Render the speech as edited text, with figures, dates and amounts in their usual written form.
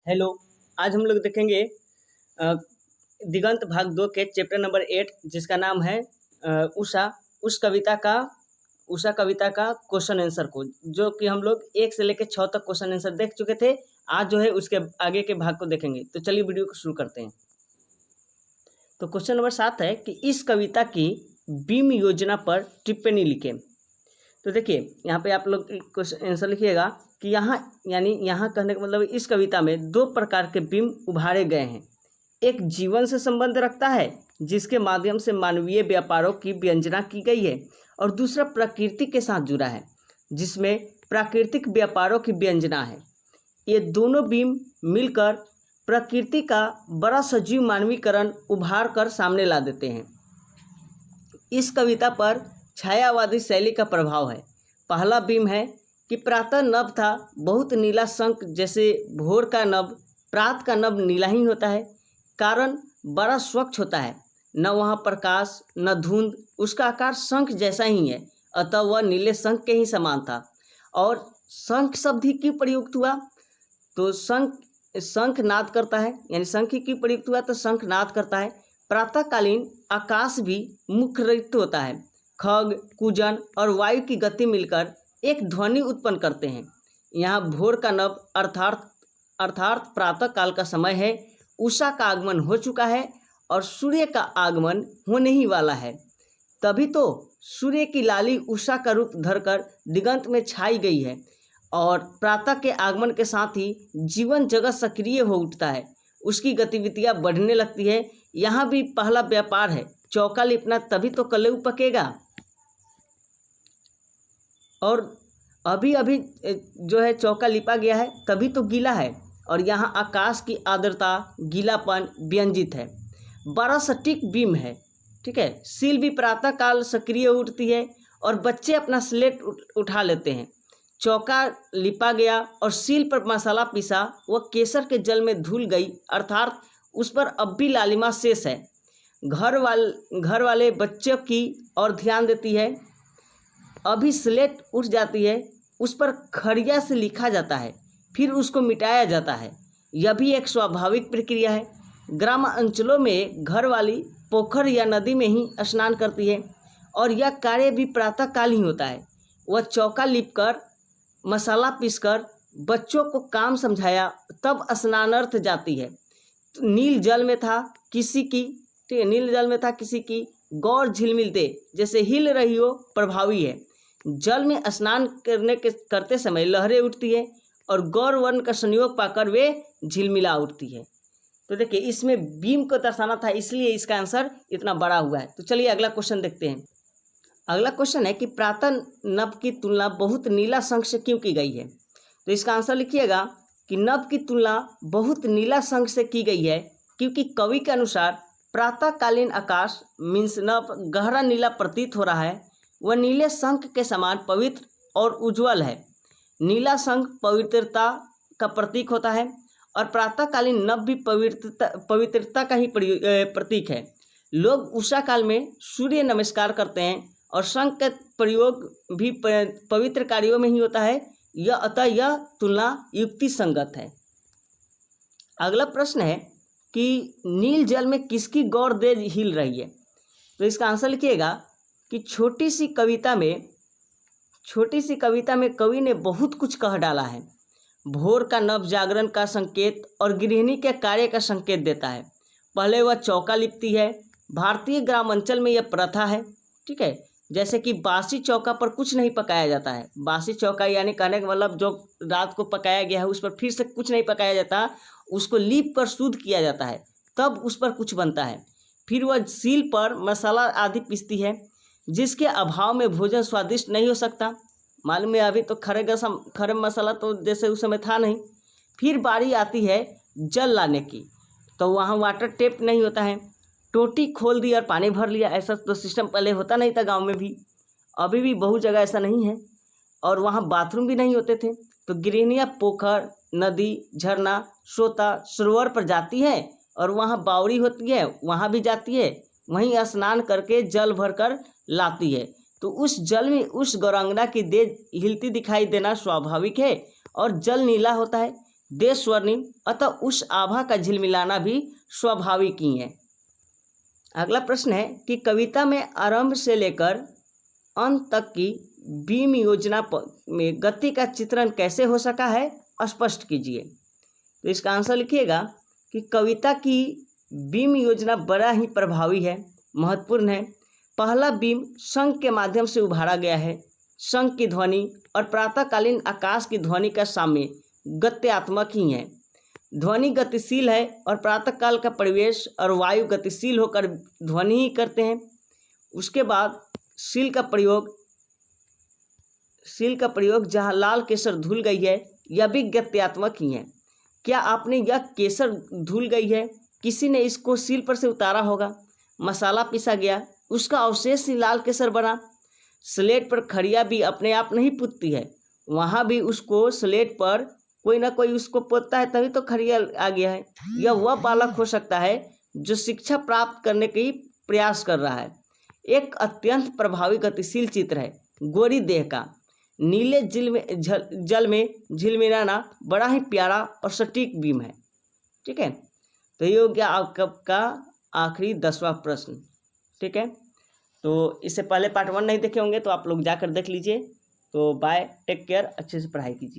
Hello. आज हम लोग देखेंगे अ, दिगंत भाग 2 के चैप्टर नंबर 8 जिसका नाम है उषा। उस कविता का क्वेश्चन आंसर को, जो कि हम लोग 1 से लेकर 6 तक क्वेश्चन आंसर देख चुके थे। आज जो है उसके आगे के भाग को देखेंगे। तो चलिए वीडियो को शुरू करते हैं। तो क्वेश्चन नंबर 7 है कि इस कविता की बीम योजना पर टिप्पणी लिखें। तो देखिए यहाँ पे आप लोग क्वेश्चन आंसर लिखिएगा कि यहाँ कहने का मतलब इस कविता में 2 प्रकार के बिंब उभारे गए हैं। एक जीवन से संबंध रखता है जिसके माध्यम से मानवीय व्यापारों की व्यंजना की गई है, और दूसरा प्रकृति के साथ जुड़ा है जिसमें प्राकृतिक व्यापारों की व्यंजना है। ये दोनों बिंब मिलकर प्रकृति का बड़ा सजीव मानवीकरण उभार कर सामने ला देते हैं। इस कविता पर छायावादी शैली का प्रभाव है। पहला बिंब है कि प्रातः नभ था बहुत नीला शंख, जैसे भोर का नभ प्रात का नभ नीला ही होता है, कारण बड़ा स्वच्छ होता है, न वहाँ प्रकाश न धुंध, उसका आकार शंख जैसा ही है, अतः वह नीले शंख के ही समान था। और शंख शब्द ही क्यों प्रयुक्त हुआ? तो शंख नाद करता है, यानी शंख ही क्यों प्रयुक्त हुआ? तो शंख नाद करता है। प्रातःकालीन आकाश भी मुख्य रहित होता है। खग, कुजन और वायु की गति मिलकर एक ध्वनि उत्पन्न करते हैं। यहाँ भोर का नभ अर्थात प्रातः काल का समय है। उषा का आगमन हो चुका है और सूर्य का आगमन होने ही वाला है। तभी तो सूर्य की लाली उषा का रूप धरकर दिगंत में छाई गई है, और प्रातः के आगमन के साथ ही जीवन जगत सक्रिय हो उठता है, उसकी गतिविधियां बढ़ने लगती है। यहाँ भी पहला व्यापार है, चौका लिपना, तभी तो कलेऊ पकेगा। और अभी अभी जो है चौका लिपा गया है, तभी तो गीला है। और यहाँ आकाश की आर्द्रता, गीलापन व्यंजित है। बड़ा सटीक बिंब है, ठीक है। सील भी प्रातः काल सक्रिय उठती है और बच्चे अपना स्लेट उठा लेते हैं। चौका लिपा गया और सील पर मसाला पिसा, वह केसर के जल में धुल गई, अर्थात उस पर अब भी लालिमा शेष है। घर वाले बच्चों की ओर ध्यान देती है। अभी स्लेट उठ जाती है, उस पर खड़िया से लिखा जाता है, फिर उसको मिटाया जाता है। यह भी एक स्वाभाविक प्रक्रिया है। ग्राम अंचलों में घरवाली पोखर या नदी में ही स्नान करती है, और यह कार्य भी प्रातः काल ही होता है। वह चौका लिपकर मसाला पीसकर बच्चों को काम समझाया, तब स्नानार्थ जाती है। नील जल में था किसी की, ठीक है, नील जल में था किसी की गौर झिलमिलते, जैसे हिल रही हो, प्रभावी है। जल में स्नान करते समय लहरें उठती है और गौर वर्ण का संयोग पाकर वे झिलमिला उठती है। तो देखिए इसमें बीम को दर्शाना था, इसलिए इसका आंसर इतना बड़ा हुआ है। तो चलिए अगला क्वेश्चन देखते हैं। अगला क्वेश्चन है कि प्रातः नभ की तुलना बहुत नीला शंख से क्यों की गई है? तो इसका आंसर लिखिएगा कि नभ की तुलना बहुत नीला शंख से की गई है क्योंकि कवि के अनुसार प्रातःकालीन आकाश मीन्स नभ गहरा नीला प्रतीत हो रहा है। वह नीले शंख के समान पवित्र और उज्ज्वल है। नीला शंख पवित्रता का प्रतीक होता है, और प्रातःकालीन नभ भी पवित्रता का ही प्रतीक है। लोग उषा काल में सूर्य नमस्कार करते हैं, और शंख का प्रयोग भी पवित्र कार्यों में ही होता है। अतः यह तुलना युक्ति संगत है। अगला प्रश्न है कि नील जल में किसकी गौर देज हिल रही है? तो इसका आंसर लिखिएगा कि छोटी सी कविता में कवि ने बहुत कुछ कह डाला है। भोर का नभ जागरण का संकेत और गृहिणी के कार्य का संकेत देता है। पहले वह चौका लिपती है। भारतीय ग्रामांचल में यह प्रथा है, ठीक है। जैसे कि बासी चौका पर कुछ नहीं पकाया जाता है। बासी चौका यानी कहने का मतलब जो रात को पकाया गया है उस पर फिर से कुछ नहीं पकाया जाता, उसको लीप कर शुद्ध किया जाता है, तब उस पर कुछ बनता है। फिर वह सील पर मसाला आदि पीसती है, जिसके अभाव में भोजन स्वादिष्ट नहीं हो सकता। मालूम है, अभी तो खड़े मसाला तो जैसे उस समय था नहीं। फिर बारी आती है जल लाने की, तो वहाँ वाटर टेप नहीं होता है। टोटी खोल दी और पानी भर लिया, ऐसा तो सिस्टम पहले होता नहीं था गांव में भी, अभी भी बहुत जगह ऐसा नहीं है। और वहाँ बाथरूम भी नहीं होते थे, तो गृहिणियाँ पोखर, नदी, झरना, सोता, सरोवर पर जाती है, और वहाँ बावड़ी होती है, वहाँ भी जाती है, वहीं स्नान करके जल भरकर लाती है। तो उस जल में उस गौरांगना की देह हिलती दिखाई देना स्वाभाविक है, और जल नीला होता है। देश स्वर्णिम, अतः उस आभा का झिलमिलाना भी स्वाभाविक ही है। अगला प्रश्न है कि कविता में आरंभ से लेकर अंत तक की बीम योजना में गति का चित्रण कैसे हो सका है, स्पष्ट कीजिए। तो इसका आंसर लिखिएगा कि कविता की बीम योजना बड़ा ही प्रभावी है, महत्वपूर्ण है। पहला बीम शंख के माध्यम से उभारा गया है। शंख की ध्वनि और प्रातःकालीन आकाश की ध्वनि का साम्य गत्यात्मक ही है। ध्वनि गतिशील है और प्रातःकाल का परिवेश और वायु गतिशील होकर ध्वनि ही करते हैं। उसके बाद सील का प्रयोग जहाँ लाल केसर धुल गई है, यह भी गत्यात्मक ही है। क्या आपने यह केसर धुल गई है, किसी ने इसको सील पर से उतारा होगा, मसाला पीसा गया, उसका अवशेष ही लाल केसर बना। स्लेट पर खड़िया भी अपने आप नहीं पुतती है, वहाँ भी उसको स्लेट पर कोई ना कोई उसको पोतता है, तभी तो खड़िया आ गया है। यह वह बालक हो सकता है जो शिक्षा प्राप्त करने की प्रयास कर रहा है। एक अत्यंत प्रभावी गतिशील चित्र है गोरी देह का। नीले जल में झिलमिलाना बड़ा ही प्यारा और सटीक बीम है। ठीक है, तो ये हो गया आपका आखिरी 10वां प्रश्न। ठीक है, तो इससे पहले पार्ट 1 नहीं देखे होंगे तो आप लोग जाकर देख लीजिए। तो बाय, टेक केयर, अच्छे से पढ़ाई कीजिए।